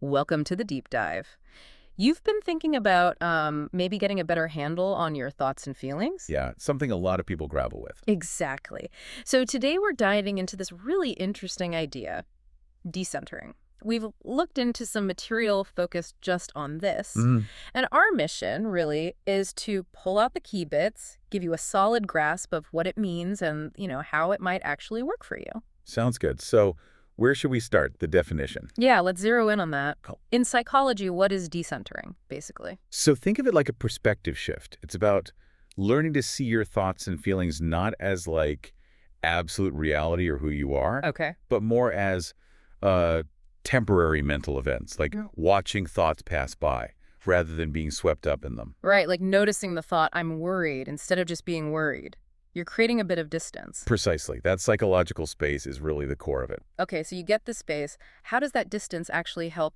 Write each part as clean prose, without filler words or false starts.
Welcome to the deep dive. You've been thinking about maybe getting a better handle on your thoughts and feelings? Yeah, something a lot of people grapple with. Exactly. So today we're diving into this really interesting idea, decentering. We've looked into some material focused just on this. Mhm. And our mission, really, is to pull out the key bits, give you a solid grasp of what it means and, how it might actually work for you. Sounds good. So where should we start? The definition. Yeah, let's zero in on that. Cool. In psychology, what is decentering, basically? So think of it like a perspective shift. It's about learning to see your thoughts and feelings not as like absolute reality or who you are, Okay. but more as temporary mental events, like watching thoughts pass by rather than being swept up in them. Right, like noticing the thought, I'm worried, instead of just being worried. You're creating a bit of distance. Precisely. That psychological space is really the core of it. Okay, so you get the space. How does that distance actually help,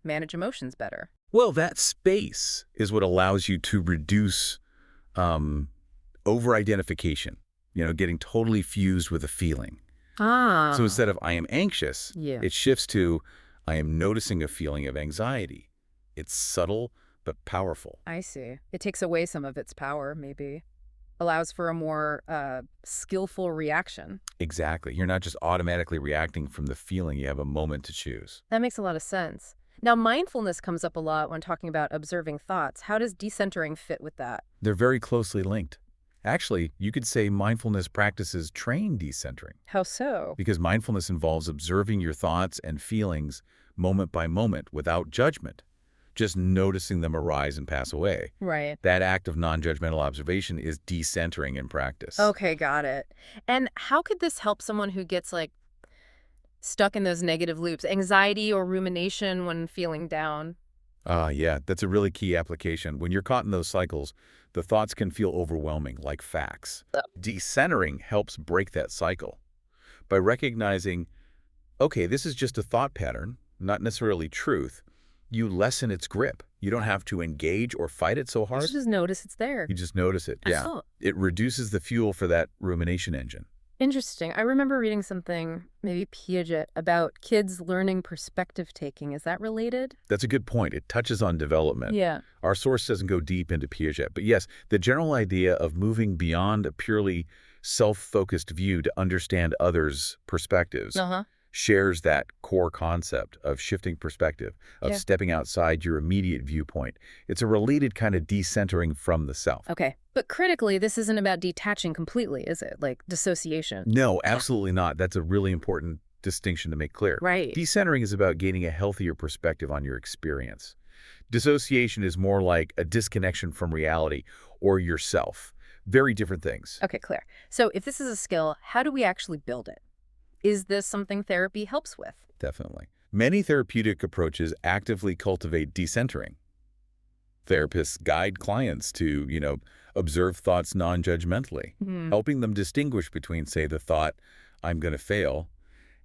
manage emotions better? Well, that space is what allows you to reduce over-identification, getting totally fused with a feeling. Ah. So instead of I am anxious, Yeah. it shifts to I am noticing a feeling of anxiety. It's subtle but powerful. I see. It takes away some of its power, maybe. Allows for a more skillful reaction. Exactly. You're not just automatically reacting from the feeling. You have a moment to choose. That makes a lot of sense. Now, mindfulness comes up a lot when talking about observing thoughts. How does decentering fit with that? They're very closely linked. Actually, you could say mindfulness practices train decentering How so? because mindfulness involves observing your thoughts and feelings moment by moment without judgment, just noticing them arise and pass away. Right. That act of non-judgmental observation is decentering in practice. Okay, got it. And how could this help someone who gets stuck in those negative loops, anxiety or rumination when feeling down? Yeah, that's a really key application. When you're caught in those cycles, the thoughts can feel overwhelming, like facts. Decentering helps break that cycle by recognizing, okay, this is just a thought pattern, not necessarily truth. You lessen its grip. You don't have to engage or fight it so You hard. should just notice it's there. You just notice it. Yeah. Oh, It reduces the fuel for that rumination engine. interesting. I remember reading something, maybe Piaget, about kids learning perspective taking. Is that related? That's a good point. It touches on development. Yeah. Our source doesn't go deep into Piaget, but yes, the general idea of moving beyond a purely self-focused view to understand others' perspectives Uh-huh. shares that core concept of shifting perspective, of Yeah. stepping outside your immediate viewpoint. It's a related kind of decentering from the self. Okay. But critically, this isn't about detaching completely, is it? Like dissociation. No, absolutely not. That's a really important distinction to make clear. Right. Decentering is about gaining a healthier perspective on your experience. Dissociation is more like a disconnection from reality or yourself. Very different things. Okay, clear. So if this is a skill, how do we actually build it? Is this something therapy helps with? Definitely. Many therapeutic approaches actively cultivate decentering. Therapists guide clients to, observe thoughts non-judgmentally, helping them distinguish between, say, the thought, I'm going to fail,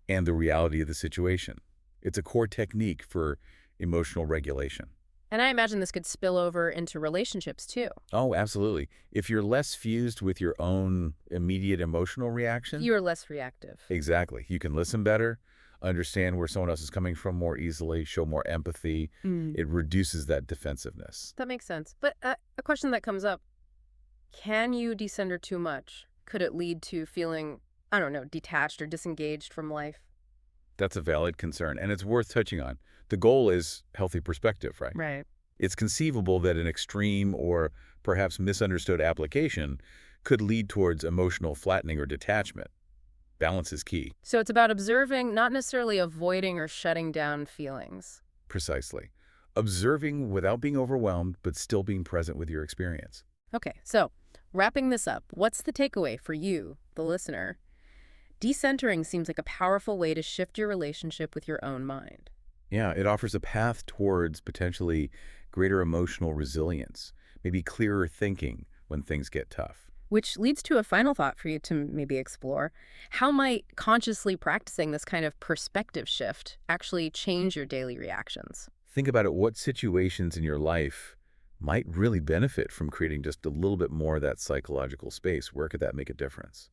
and the reality of the situation. It's a core technique for emotional regulation. And I imagine this could spill over into relationships too. Oh, absolutely. If you're less fused with your own immediate emotional reaction, You're less reactive. exactly. You can listen better, understand where someone else is coming from more easily, show more empathy. It reduces that defensiveness. That makes sense. But a question that comes up, can you decenter too much? Could it lead to feeling, I don't know, detached or disengaged from life? That's a valid concern, and it's worth touching on. The goal is healthy perspective, right? Right. It's conceivable that an extreme or perhaps misunderstood application could lead towards emotional flattening or detachment. Balance is key. So it's about observing, not necessarily avoiding or shutting down feelings. Precisely. Observing without being overwhelmed, but still being present with your experience. Okay, so wrapping this up, what's the takeaway for you, the listener? Decentering seems like a powerful way to shift your relationship with your own mind. Yeah, it offers a path towards potentially greater emotional resilience, maybe clearer thinking when things get tough. Which leads to a final thought for you to maybe explore. How might consciously practicing this kind of perspective shift actually change your daily reactions? Think about it, what situations in your life might really benefit from creating just a little bit more of that psychological space. Where could that make a difference?